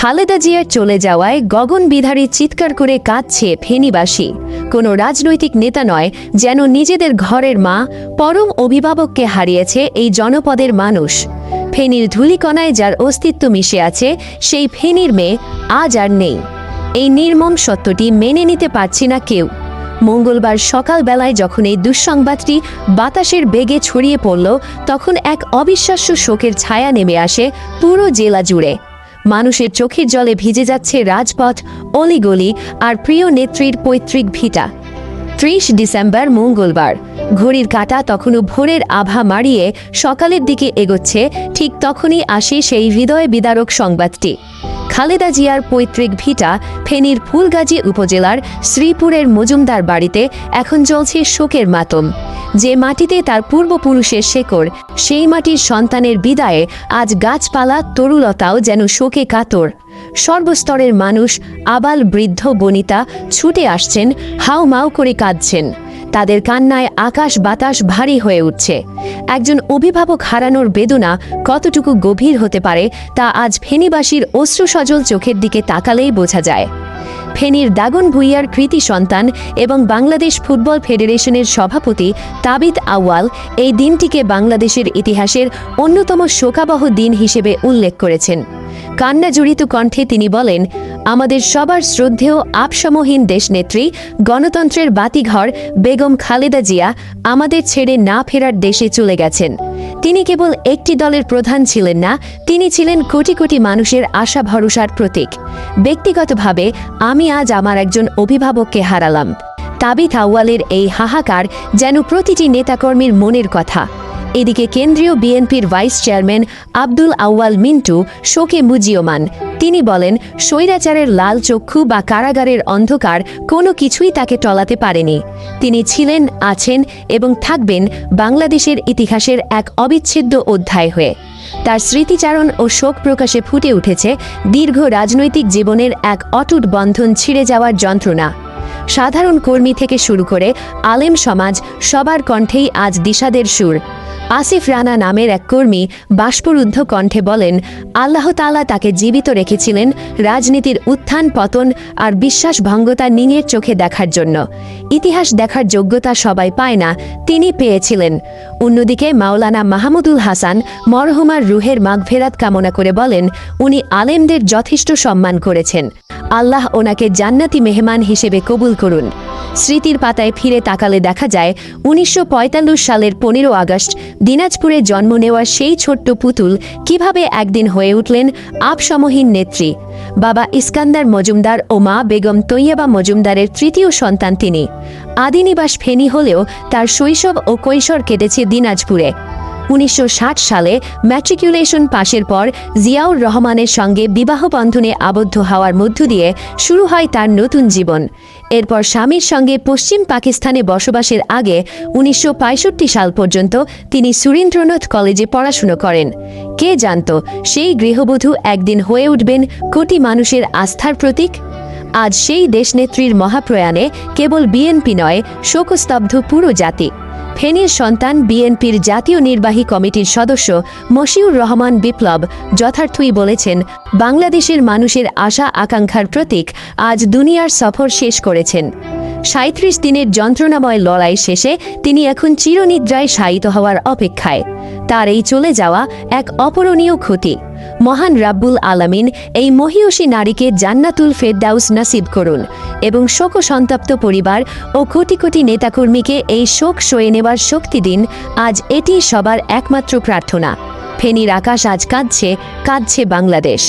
খালেদা জিয়ার চলে যাওয়ায় গগনবিদারী চিৎকার করে কাঁদছে ফেনীবাসী। কোনো রাজনৈতিক নেতা নয়, যেন নিজেদের ঘরের মা, পরম অভিভাবককে হারিয়েছে এই জনপদের মানুষ। ফেনীর ধূলিকণায় যার অস্তিত্ব মিশে আছে, সেই ফেনীর মেয়ে আজ আর নেই। এই নির্মম সত্যটি মেনে নিতে পারছি না কেউ। মঙ্গলবার সকালবেলায় যখন এই দুঃসংবাদটি বাতাসের বেগে ছড়িয়ে পড়ল, তখন এক অবিশ্বাস্য শোকের ছায়া নেমে আসে পুরো জেলা জুড়ে। মানুষের চোখের জলে ভিজে যাচ্ছে রাজপথ, অলিগলি আর প্রিয় নেত্রীর পৈতৃক ভিটা। ৩০ ডিসেম্বর মঙ্গলবার, ঘড়ির কাঁটা তখনও ভোরের আভা মাড়িয়ে সকালের দিকে এগোচ্ছে, ঠিক তখনই আসে সেই হৃদয় বিদারক সংবাদটি। খালেদা জিয়ার পৈতৃক ভিটা ফেনীর ফুলগাজী উপজেলার শ্রীপুরের মজুমদার বাড়িতে এখন চলছে শোকের মাতম। যে মাটিতে তার পূর্বপুরুষের শেকড়, সেই মাটির সন্তানের বিদায়ে আজ গাছপালা তরুলতাও যেন শোকে কাতর। সর্বস্তরের মানুষ, আবাল বৃদ্ধ বনিতা ছুটে আসছেন, হাউমাউ করে কাঁদছেন। তাদের কান্নায় আকাশ বাতাস ভারী হয়ে উঠছে। একজন অভিভাবক হারানোর বেদনা কতটুকু গভীর হতে পারে, তা আজ ফেনীবাসীর অশ্রুসজল চোখের দিকে তাকালেই বোঝা যায়। ফেনীর দাগন ভূঁইয়ার কৃতি সন্তান এবং বাংলাদেশ ফুটবল ফেডারেশনের সভাপতি তাবিত আউয়াল এই দিনটিকে বাংলাদেশের ইতিহাসের অন্যতম শোকাবহ দিন হিসেবে উল্লেখ করেছেন। কান্নাজড়িত কণ্ঠে তিনি বলেন, আমাদের সবার শ্রদ্ধেয় আপসমহীন দেশনেত্রী, গণতন্ত্রের বাতিঘর বেগম খালেদা জিয়া আমাদের ছেড়ে না ফেরার দেশে চলে গেছেন। তিনি কেবল একটি দলের প্রধান ছিলেন না, তিনি ছিলেন কোটি কোটি মানুষের আশা ভরসার প্রতীক। ব্যক্তিগতভাবে আমি আজ আমার একজন অভিভাবককে হারালাম। তাবিত আউয়ালের এই হাহাকার যেন প্রতিটি নেতাকর্মীর মনের কথা। এদিকে কেন্দ্রীয় বিএনপির ভাইস চেয়ারম্যান আব্দুল আউয়াল মিন্টু শোকে মুজিয়মান। তিনি বলেন, স্বৈরাচারের লাল চক্ষু বা কারাগারের অন্ধকার কোনো কিছুই তাকে টলাতে পারেনি। তিনি ছিলেন, আছেন এবং থাকবেন বাংলাদেশের ইতিহাসের এক অবিচ্ছেদ্য অধ্যায় হয়ে। তার স্মৃতিচারণ ও শোক প্রকাশে ফুটে উঠেছে দীর্ঘ রাজনৈতিক জীবনের এক অটুট বন্ধন ছিঁড়ে যাওয়ার যন্ত্রণা। সাধারণ কর্মী থেকে শুরু করে আলেম সমাজ, সবার কণ্ঠেই আজ বিষাদের সুর। আসিফ রানা নামের এক কর্মী বাষ্পরুদ্ধ কণ্ঠে বলেন, আল্লাহ তাআলা তাকে জীবিত রেখেছিলেন রাজনীতির উত্থান পতন আর বিশ্বাসভঙ্গতা নিঙের চোখে দেখার জন্য। ইতিহাস দেখার যোগ্যতা সবাই পায় না, তিনি পেয়েছিলেন। অন্যদিকে মাওলানা মাহমুদুল হাসান মরহুমার রুহের মাগফেরাত কামনা করে বলেন, উনি আলেমদের যথেষ্ট সম্মান করেছেন। আল্লাহ ওনাকে জান্নাতি মেহমান হিসেবে কবুল করুন। স্মৃতির পাতায় ফিরে তাকালে দেখা যায় ১৯৪৫ সালের ১৫ আগস্ট দিনাজপুরে জন্ম নেওয়া সেই ছোট্ট পুতুল কিভাবে একদিন হয়ে উঠলেন আপসমহীন নেত্রী। বাবা ইস্কান্দার মজুমদার ও মা বেগম তৈয়বা মজুমদারের তৃতীয় সন্তান তিনি। আদিনিবাস ফেনী হলেও তার শৈশব ও কৈশোর কেটেছে দিনাজপুরে। ১৯৬০ সালে ম্যাট্রিকুলেশন পাশের পর জিয়াউর রহমানের সঙ্গে বিবাহ বন্ধনে আবদ্ধ হওয়ার মধ্য দিয়ে শুরু হয় তার নতুন জীবন। এরপর স্বামীর সঙ্গে পশ্চিম পাকিস্তানে বসবাসের আগে ১৯৬৫ সাল পর্যন্ত তিনি সুরেন্দ্রনাথ কলেজে পড়াশুনো করেন। কে জানত সেই গৃহবধূ একদিন হয়ে উঠবেন কোটি মানুষের আস্থার প্রতীক। আজ সেই দেশনেত্রীর মহাপ্রয়াণে কেবল বিএনপি নয়, শোকস্তব্ধ পুরো জাতি। ফেনীর সন্তান বিএনপির জাতীয় নির্বাহী কমিটির সদস্য মশিউর রহমান বিপ্লব যথার্থই বলেছেন, বাংলাদেশের মানুষের আশা আকাঙ্ক্ষার প্রতীক আজ দুনিয়ার সফর শেষ করেছেন। ৩৭ দিনের যন্ত্রণাময় লড়াই শেষে তিনি এখন চিরনিদ্রায় শায়িত হওয়ার অপেক্ষায়। তার এই চলে যাওয়া এক অপূরণীয় ক্ষতি। মহান রাব্বুল আলামিন এই মহিয়সী নারীকে জান্নাতুল ফেরদাউস নসিব করুন এবং শোকসন্তপ্ত পরিবার ও কোটি কোটি নেতাকর্মীকে এই শোক সয়ে নেওয়ার শক্তি দিন। আজ এটি সবার একমাত্র প্রার্থনা। ফেনীর আকাশ আজ কাঁদছে, কাঁদছে বাংলাদেশ।